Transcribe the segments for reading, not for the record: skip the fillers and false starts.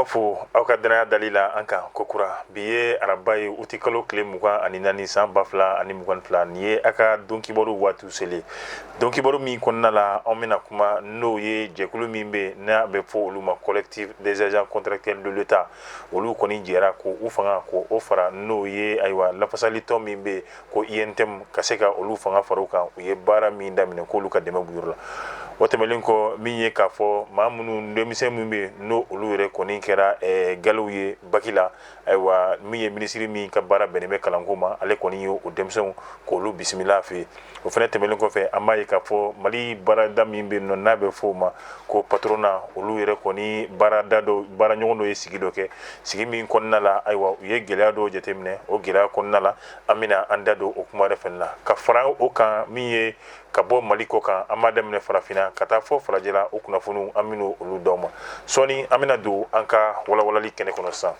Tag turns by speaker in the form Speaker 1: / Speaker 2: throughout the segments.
Speaker 1: fo aw ka danaya dalila an kan kokura bi ye araba ye uti kalo tile 24 san 2022 ni ye a ka donkibaru waati seli donkibaru min kɔnɔna la an bɛna kuma n'o ye jɛkulu min bɛ n'a bɛ fɔ olu ma collectif des agents contractuels de l'État olu kɔni jɛra ko u fanga ko o fara n'o ye ayiwa lafasalitɔ min bɛ ko INTM ka se ka olu fanga fara u kan u ye baara min daminɛ k'olu ka dɛmɛ buyɔrɔ la o tɛmɛlen kɔ min ye k'a fɔ maa minnu denmisɛn min bɛ n'o olu yɛrɛ kɔni kɛra galiw ye baki la ayiwa min ye minisiri min ka baara bɛnnen bɛ kalanko ma ale kɔni ye o denmisɛnw k'olu bisimila fɛ o fana tɛmɛlen kɔfɛ an b'a ye k'a fɔ mali baarada min bɛ yen nɔ n'a bɛ fɔ o ma ko patrona olu yɛrɛ kɔni baaraɲɔgɔn dɔ ye sigi dɔ kɛ sigi min kɔnɔna la ayiwa u ye gɛlɛya dɔw jateminɛ o gɛlɛya kɔnɔna la an bɛna an da don o kuma yɛrɛ fana la ka fara o kan min ye ka bɔ mali kɔ kan an b'a daminɛ farafinna ka taa fɔ farajɛla o kunnafoniw an bɛna olu d'aw ma sɔɔni an bɛna don an ka walawalali kɛnɛ kɔnɔ sisan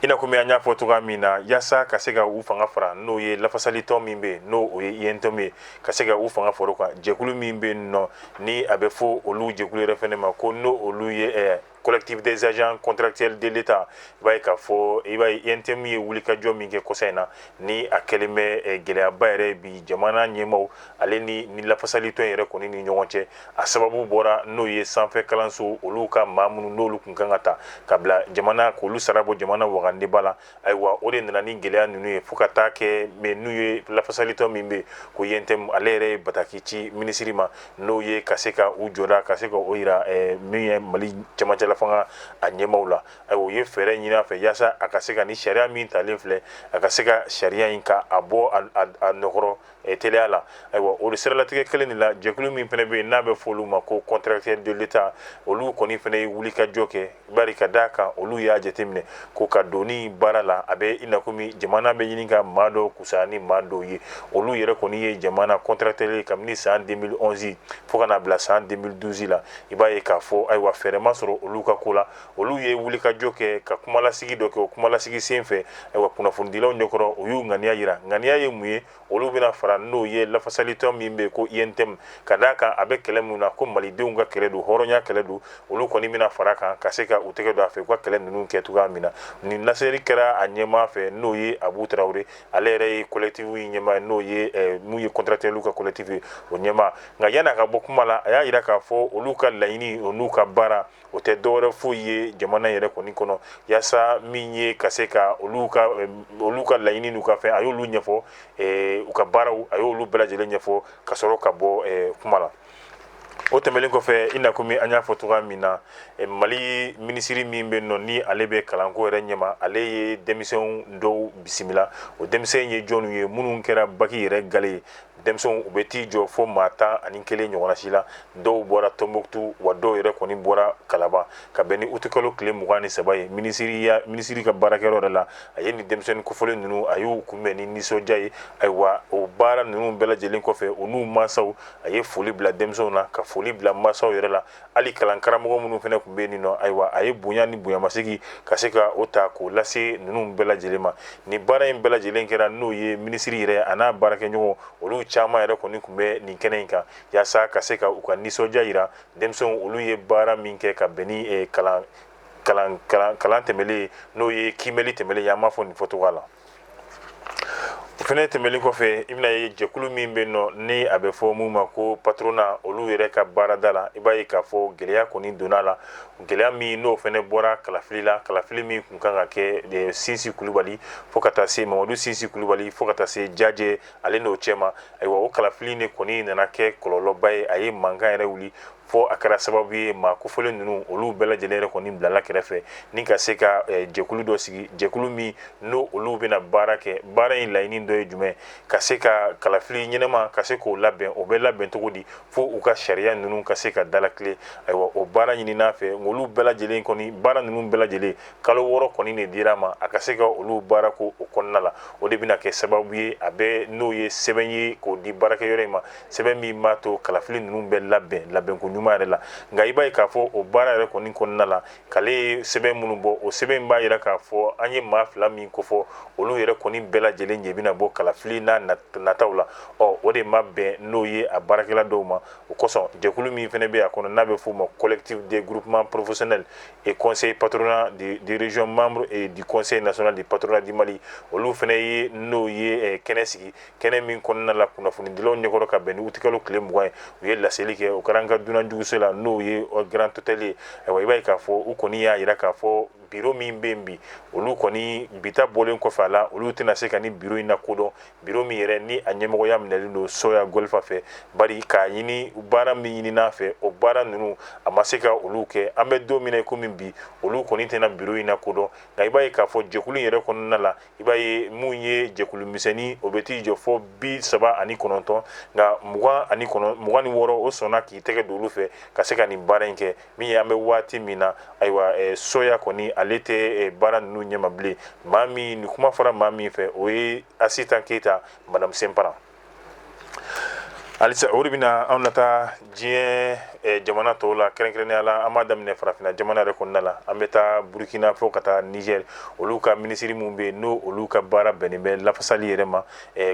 Speaker 1: ina komi an y'a fɔ cogoya min na yaasa ka se ka u fanga fara n'o ye lafasalitɔ min bɛ n'o o ye INTM ye ka se ka u fanga fara o kan jɛkulu min bɛ yen nɔ ni a bɛ fɔ olu jɛkulu yɛrɛ fana ma ko n'o olu ye collectif des agents contractuels de l'État i b'a ye k'a fɔ i b'a ye INTM ye wulikajɔ min kɛ kɔsa in na ni a kɛlen bɛ gɛlɛyaba yɛrɛ bi jamana ɲɛmaaw ale ni lafasalitɔ in yɛrɛ kɔni ni ɲɔgɔn cɛ a sababu bɔra n'o ye sanfɛ kalanso olu ka maa minnu n'olu kun kan ka ta ka bila jamana k'olu sara bɔ jamana wagandeba la ayiwa o de nana ni gɛlɛya ninnu ye fo ka taa kɛ mais n'u ye lafasalitɔ min bɛ ko INTM ale yɛrɛ ye bataki ci minisiri ma n'o ye ka se ka u jɔda ka se ka o yira min ye mali cɛmancɛ fanga a ɲɛmaw la ayiwa u ye fɛɛrɛ ɲini a fɛ yaasa a ka se ka ni sariya min talen filɛ a ka se ka sariya in ka a bɔ a nɔkɔrɔ teliya la ayiwa o siralatigɛ kelen de la jɛkulu min fana bɛ yen n'a bɛ fɔ olu ma ko contractuel de l'État olu kɔni fana ye wulikajɔ kɛ bari ka d'a kan olu y'a jateminɛ ko ka doni baara la a bɛ i na komi jamana bɛ ɲini ka maa dɔw kusaya ni maa dɔw ye olu yɛrɛ kɔni ye jamana contractuel kabini san 2011 fo ka na bila san 2012 la i b'a ye k'a fɔ ayiwa fɛɛrɛ ma sɔrɔ olu ka ko la olu ye wulikajɔ kɛ ka kumalasigi dɔ kɛ o kumalasigi sen fɛ ayiwa kunnafonidilaw ɲɛkɔrɔ o y'u ŋaniya yira ŋaniya ye mun ye olu bɛna fara n'o ye lafasalitɔ min bɛ ko INTM ka d'a kan a bɛ kɛlɛ min na ko malidenw ka kɛlɛ don hɔrɔnya kɛlɛ don olu kɔni bɛna fara kan ka se ka u tɛgɛ don a fɛ u ka kɛlɛ ninnu kɛ cogoya min na nin laseli kɛra a ɲɛmaa fɛ n'o ye Abu Tarawele ale yɛrɛ ye collectif ɲɛmaa n'o ye mun ye contractuel ka collectif ye o ɲɛmaa nka yan'a ka bɔ kuma la a y'a yira k'a fɔ olu ka laɲini o n'u ka baara o tɛ dɔwɛrɛ foyi ye jamana yɛrɛ kɔni kɔnɔ yaasa min ye ka se ka olu ka laɲini n'u ka fɛn a y'olu ɲɛfɔ u ka baaraw a y'olu bɛɛ lajɛlen ɲɛfɔ ka sɔrɔ ka bɔ kuma la o tɛmɛlen kɔfɛ i na komi an y'a fɔ cogoya min na mali minisiri min bɛ nɔ ni ale bɛ kalanko yɛrɛ ɲɛma ale ye denmisɛnw dɔw bisimila o denmisɛn ye jɔnw ye minnu kɛra baki yɛrɛ gale ye denmisɛnw u bɛ t'i jɔ fo maa 11 ɲɔgɔnna si la dɔw bɔra Tombouctou wa dɔw yɛrɛ kɔni bɔra Kalaba ka bɛn ni uti kalo tile 23 ye minisiri ka baarakɛyɔrɔ yɛrɛ la a ye ni denmisɛnnin kofɔlen ninnu a y'u kunbɛn ni nisɔndiya ye ayiwa o baara ninnu bɛɛ lajɛlen kɔfɛ u n'u mansaw a ye foli bila denmisɛnw na ka foli bila mansaw yɛrɛ la hali kalan karamɔgɔ minnu fana tun bɛ yen nɔ ayiwa a ye bonya ni bonyamasegi ka se ka o ta k'o lase ninnu bɛɛ lajɛlen ma ni baara in bɛɛ lajɛlen kɛra n'o ye minisiri yɛrɛ a n'a baarakɛɲɔgɔn olu caman yɛrɛ kɔni tun bɛ nin kɛnɛ in kan yaasa ka se ka u ka nisɔndiya yira denmisɛnw olu ye baara min kɛ ka bɛn ni kalan tɛmɛlen n'o ye kiimɛli tɛmɛlen ye an b'a fɔ nin fɔcogoya la o fana tɛmɛlen kɔfɛ i bɛna ye jɛkulu min bɛ nɔ ni a bɛ fɔ mun ma ko patrona olu yɛrɛ ka baarada la i b'a ye k'a fɔ gɛlɛya kɔni donna la gɛlɛya min n'o fana bɔra kalafili la kalafili min kun kan ka kɛ Sinsi Kulubali fo ka taa se Mamadu Sinsi Kulubali fo ka taa se Jajɛ ale n'o cɛ ma ayiwa o kalafili de kɔni nana kɛ kɔlɔlɔba ye a ye mankan yɛrɛ wuli fo a kɛra sababu ye maa kofɔlen ninnu olu bɛɛ lajɛlen yɛrɛ kɔni bilala kɛrɛfɛ ni ka se ka jɛkulu dɔ sigi jɛkulu min n'o olu bɛna baara kɛ baara in laɲini dɔ ye jumɛn ka se ka kalafili ɲɛnɛma ka se k'o labɛn o bɛ labɛn cogo di fo u ka sariya ninnu ka se ka dalakile ayiwa o baara ɲinina fɛ olu bɛɛ lajɛlen kɔni baara ninnu bɛɛ lajɛlen kalo 6 kɔni de dira ma a ka se ka olu baara ko o kɔnɔna la o de bɛna kɛ sababu ye a bɛ n'o ye sɛbɛn ye k'o di baarakɛyɔrɔ in ma sɛbɛn min b'a to kalafili ninnu bɛ labɛn ko ɲuman yɛrɛ la nka i b'a ye k'a fɔ o baara yɛrɛ kɔni kɔnɔna la k'ale sɛbɛn minnu bɔ o sɛbɛn b'a yira k'a fɔ an ye maa fila min kofɔ olu yɛrɛ kɔni bɛɛ lajɛlen ɲɛ bɛna bɔ kalafili n'a nataw la o de ma bɛn n'o ye a baarakɛla dɔw ma o kosɔn jɛkulu min fana bɛ a kɔnɔ n'a bɛ f'o ma collectif des groupements professionnels et conseil patronat des régions membres et du conseil national du patronat du Mali olu fana ye n'o ye kɛnɛ sigi kɛnɛ min kɔnɔna la kunnafonidilaw ɲɛkɔrɔ ka bɛn ni utikalo tile 20 ye u ye laseli kɛ o kɛra an ka dunan juguso la n'o ye grand hôtel ye ayiwa i b'a ye k'a fɔ u kɔni y'a yira k'a fɔ biro min bɛ yen bi olu kɔni bita bɔlen kɔfɛ a la olu tɛna se ka ni biro in lakodɔn biro min yɛrɛ ni a ɲɛmɔgɔya minɛlen don soya golfa fɛ bari k'a ɲini baara min ɲinina fɛ o baara ninnu a ma se ka olu kɛ an bɛ don min na komi bi olu kɔni tɛna biro in lakodɔn nka i b'a ye k'a fɔ jɛkulu in yɛrɛ kɔnɔna la i b'a ye mun ye jɛkulu misɛnnin o bɛ t'i jɔ fɔ 39 nka 26 o sɔnna k'i tɛgɛ don olu fɛ ka se ka nin baara in kɛ min ye an bɛ waati min na ayiwa soya kɔni ale tɛ baara ninnu ɲɛma bilen maa min ni kuma fɔra maa min fɛ o ye Asitan Keyita madame Senparan halisa o de bɛna anw nata diɲɛ jamana tɔw la kɛrɛnkɛrɛnnenya la an b'a daminɛ farafinna jamana yɛrɛ kɔnɔna la an bɛ taa Burkina fo ka taa Niger olu ka minisiri minnu bɛ yen n'o olu ka baara bɛnnen bɛ lafasali yɛrɛ ma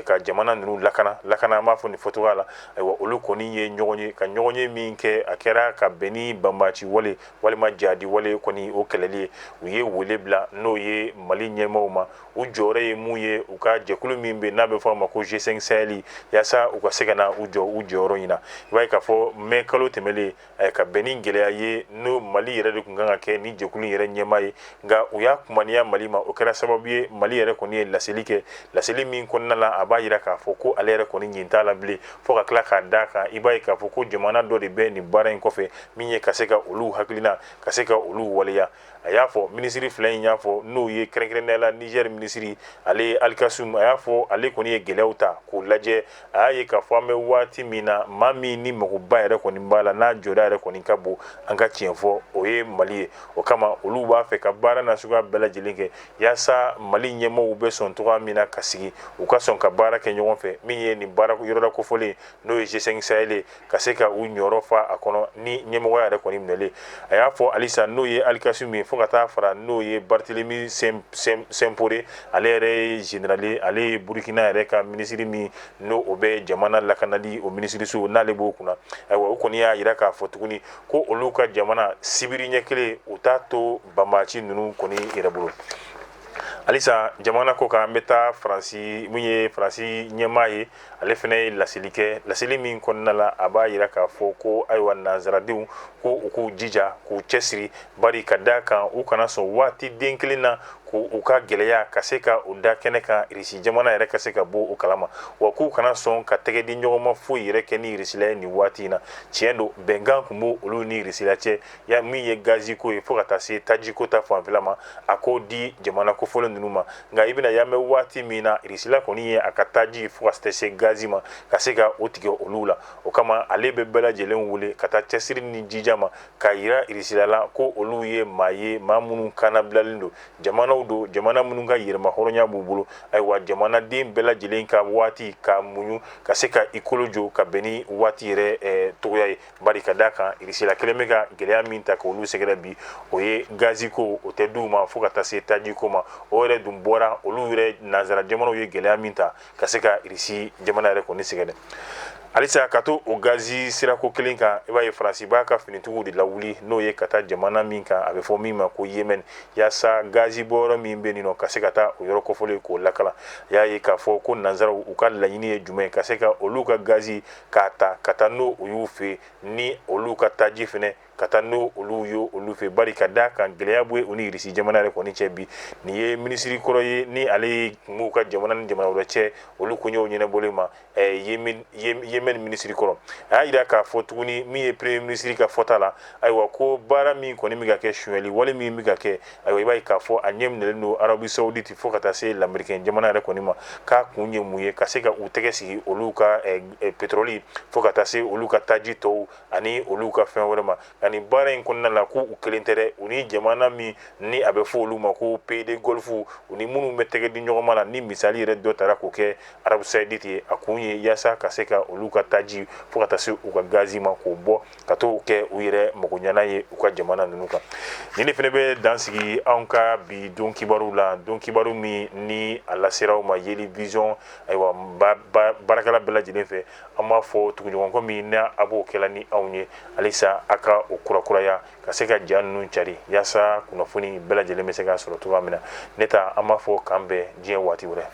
Speaker 1: ka jamana ninnu lakana an b'a fɔ nin fɔcogoya la ayiwa olu kɔni ye ɲɔgɔn ye ka ɲɔgɔn ye min kɛ a kɛra ka bɛn ni banbaci wale walima jadi wale kɔni o kɛlɛli ye u ye wele bila n'o ye Mali ɲɛmaaw ma u jɔyɔrɔ ye mun ye u ka jɛkulu min bɛ yen n'a bɛ fɔ a ma ko G5 Sahel yaasa u ka se ka na u jɔyɔrɔ in na i b'a ye k'a fɔ mai kalo tɛmɛlen ka bɛn ni gɛlɛya ye n'o Mali yɛrɛ de tun kan ka kɛ ni jɛkulu yɛrɛ ɲɛmaa ye nka u y'a kumaniya Mali ma o kɛra sababu ye Mali yɛrɛ kɔni ye laseli kɛ laseli min kɔnɔna la a b'a jira k'a fɔ ko ale yɛrɛ kɔni ɲin t'a la bilen fo ka tila k'a d'a kan i b'a ye k'a fɔ ko jamana dɔ de bɛ nin baara in kɔfɛ min ye ka se ka olu hakilina ka se ka olu waleya a y'a fɔ minisiri fila in y'a fɔ n'o ye kɛrɛnkɛrɛnnenya la Niger minisiri ale Alikasum a y'a fɔ ale kɔni ye gɛlɛyaw ta k'o lajɛ a y'a ye k'a fɔ an bɛ waati min na maa min ni magoba yɛrɛ kɔni b'a la n'a jɔda yɛrɛ kɔni ka bon an ka tiɲɛ fɔ o ye Mali ye o kama olu b'a fɛ ka baara nasuguya bɛɛ lajɛlen kɛ yaasa Mali ɲɛmaaw bɛ sɔn cogoya min na ka sigi u ka sɔn ka baara kɛ ɲɔgɔn fɛ min ye nin baara yɔrɔla kofɔlen n'o ye G5 Sahel ka se ka u ɲɔrɔ fa a kɔnɔ ni ɲɛmɔgɔya yɛrɛ kɔni minɛlen a y'a fɔ halisa n'o ye Alikasum ye fo ka taa fara n'o ye Barthélemy Sempore ale yɛrɛ ye général ale ye Burkina yɛrɛ ka minisiri min n'o o bɛ jamana lakanali o minisiriso n'ale b'o kunna ayiwa o kɔni y'a jira k'a fɔ tuguni ko olu ka jamana sibiri ɲɛ kelen u t'a to banbaci ninnu kɔni yɛrɛ bolo halisa jamana ko kan an bɛ taa Faransi mun ye Faransi ɲɛmaa ye ale fana ye laseli kɛ laseli min kɔnɔna la a b'a jira k'a fɔ ko ayiwa nanzaradenw ko u k'u jija k'u cɛsiri bari ka d'a kan u kana sɔn waati den kelen na k'u ka gɛlɛya ka se ka u da kɛnɛ kan Irisi jamana yɛrɛ ka se ka bɔ o kalama wa k'u kana sɔn ka tɛgɛ di ɲɔgɔn ma foyi yɛrɛ kɛ ni Irisila ye nin waati in na tiɲɛ don bɛnkan tun b'o olu ni Irisila cɛ ya min ye gazi ko ye fo ka taa se taji ko ta fanfɛla ma a k'o di jamana kofɔlen ninnu ma nka i bɛna y'an bɛ waati min na Irisila kɔni ye a ka taji fo ka se gazi ma ka se ka o tigɛ olu la o kama ale bɛ bɛɛ lajɛlen wele ka taa cɛsiri ni jija ma k'a yira Irisila la ko olu ye maa minnu kana bilalen don jamanaw do jamana minnu ka yɛrɛma hɔrɔnya b'u bolo ayiwa jamanaden bɛɛ lajɛlen ka waati ka muɲu ka se ka i kolo jɔ ka bɛn ni waati yɛrɛ togoya ye bari ka d'a kan Irisila kelen bɛ ka gɛlɛya min ta k'olu sɛgɛrɛ bi o ye gazi ko o tɛ d'u ma fo ka taa se taji ko ma o yɛrɛ dun bɔra olu yɛrɛ nanzara jamanaw ye gɛlɛya min ta ka se ka Irisi jamana yɛrɛ kɔni sɛgɛrɛ halisa ka to o gazi sirako kelen kan i b'a ye Faransi b'a ka finitigiw de lawuli n'o ye ka taa jamana min kan a bɛ fɔ min ma ko Yemen yaasa gazi bɔyɔrɔ min bɛ nin nɔ ka se ka taa o yɔrɔ kofɔlen k'o lakala i y'a ye k'a fɔ ko nanzaraw u ka laɲini ye jumɛn ka se ka olu ka gazi k'a ta ka taa n'o u y'u fɛ ni olu ka taji fɛnɛ ka taa n'o olu ye olu fɛ bari ka d'a kan gɛlɛya bɛ u ni Irisi jamana yɛrɛ kɔni cɛ bi nin ye minisiri kɔrɔ ye ni ale kun b'u ka jamana ni jamana wɛrɛ cɛ olu kun y'o ɲɛnabɔlen ma Yemen minisiri kɔrɔ a y'a jira k'a fɔ tuguni min ye premier minisiri ka fɔta la ayiwa ko baara min kɔni bɛ ka kɛ suɲɛli wale min bɛ ka kɛ ayiwa i b'a ye k'a fɔ a ɲɛ minɛlen don Arabi Saoudite fo ka taa se lamɛrikɛn jamana yɛrɛ kɔni ma k'a kun ye mun ye ka se ka u tɛgɛ sigi olu ka pétrole fo ka taa se olu ka taji tɔw ani olu ka fɛn wɛrɛ ma nka ni baara in kɔnɔna la ko u kelen tɛ dɛ u ni jamana min ni a bɛ fɔ olu ma ko PD Golf u ni minnu bɛ tɛgɛ di ɲɔgɔn ma la ni misali yɛrɛ dɔ taara k'o kɛ Arabu Saoudite ye a kun ye yaasa ka se ka olu ka taji fo ka taa se u ka gazi ma k'o bɔ ka t'o kɛ u yɛrɛ magoɲɛna ye u ka jamana ninnu kan ni ne fana bɛ dansigi anw ka bi don kibaru la don kibaru min ni a lasera u ma Yeli Vision ayiwa baarakɛla bɛɛ lajɛlen fɛ an b'a fɔ tuguɲɔgɔnkɔ min n'a a b'o kɛla ni anw ye halisa a ka o kurakuraya ka se ka ja ninnu cari yaasa kunnafoni bɛɛ lajɛlen bɛ se ka sɔrɔ cogoya min na ne ta an b'a fɔ k'an bɛn diɲɛ waati wɛrɛ